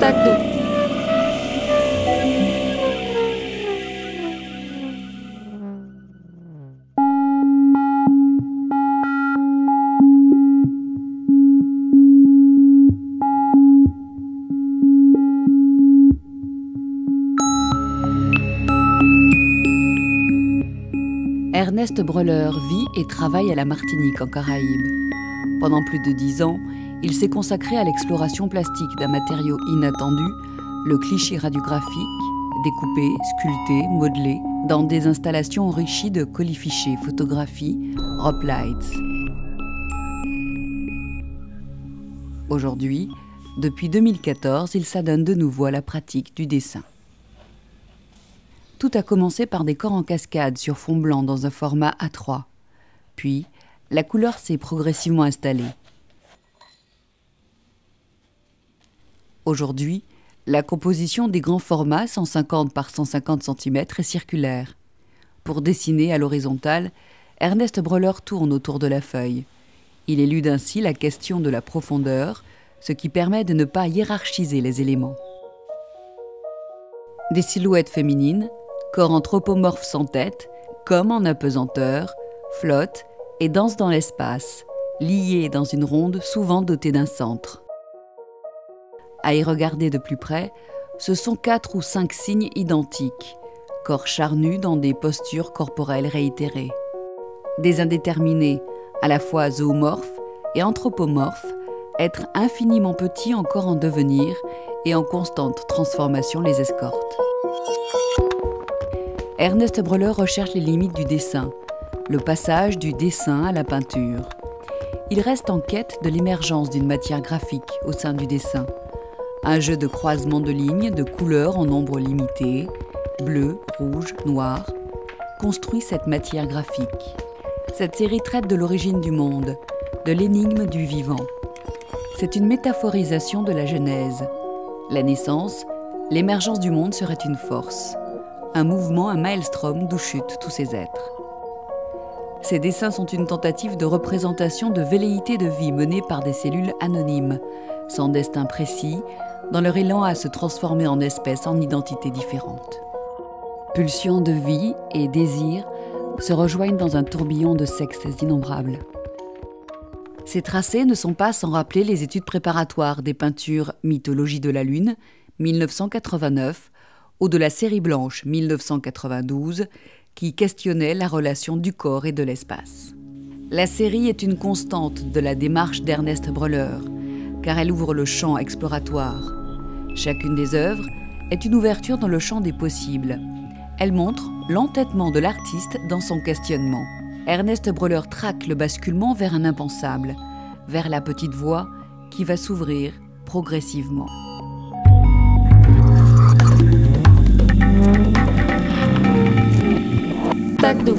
Tac-do. Ernest Breuller vit et travaille à la Martinique, en Caraïbes. Pendant plus de 10 ans, il s'est consacré à l'exploration plastique d'un matériau inattendu, le cliché radiographique, découpé, sculpté, modelé, dans des installations enrichies de colifichets, photographies, rope lights. Aujourd'hui, depuis 2014, il s'adonne de nouveau à la pratique du dessin. Tout a commencé par des corps en cascade sur fond blanc dans un format A3. Puis, la couleur s'est progressivement installée. Aujourd'hui, la composition des grands formats 150 par 150 cm est circulaire. Pour dessiner à l'horizontale, Ernest Breuller tourne autour de la feuille. Il élude ainsi la question de la profondeur, ce qui permet de ne pas hiérarchiser les éléments. Des silhouettes féminines, corps anthropomorphes sans tête, comme en apesanteur, flottent et dansent dans l'espace, liés dans une ronde souvent dotée d'un centre. À y regarder de plus près, ce sont 4 ou 5 signes identiques, corps charnus dans des postures corporelles réitérées. Des indéterminés, à la fois zoomorphes et anthropomorphes, êtres infiniment petits encore en devenir et en constante transformation les escortent. Ernest Breuller recherche les limites du dessin, le passage du dessin à la peinture. Il reste en quête de l'émergence d'une matière graphique au sein du dessin. Un jeu de croisement de lignes, de couleurs en nombre limité, bleu, rouge, noir, construit cette matière graphique. Cette série traite de l'origine du monde, de l'énigme du vivant. C'est une métaphorisation de la Genèse. La naissance, l'émergence du monde serait une force. Un mouvement, un maelstrom d'où chutent tous ces êtres. Ces dessins sont une tentative de représentation de velléités de vie menées par des cellules anonymes, sans destin précis, dans leur élan à se transformer en espèces en identités différentes. Pulsions de vie et désir se rejoignent dans un tourbillon de sexes innombrables. Ces tracés ne sont pas sans rappeler les études préparatoires des peintures Mythologie de la Lune, 1989, ou de la série blanche 1992, qui questionnait la relation du corps et de l'espace. La série est une constante de la démarche d'Ernest Breuller, car elle ouvre le champ exploratoire. Chacune des œuvres est une ouverture dans le champ des possibles. Elle montre l'entêtement de l'artiste dans son questionnement. Ernest Breuller traque le basculement vers un impensable, vers la petite voie qui va s'ouvrir progressivement. Tac-do.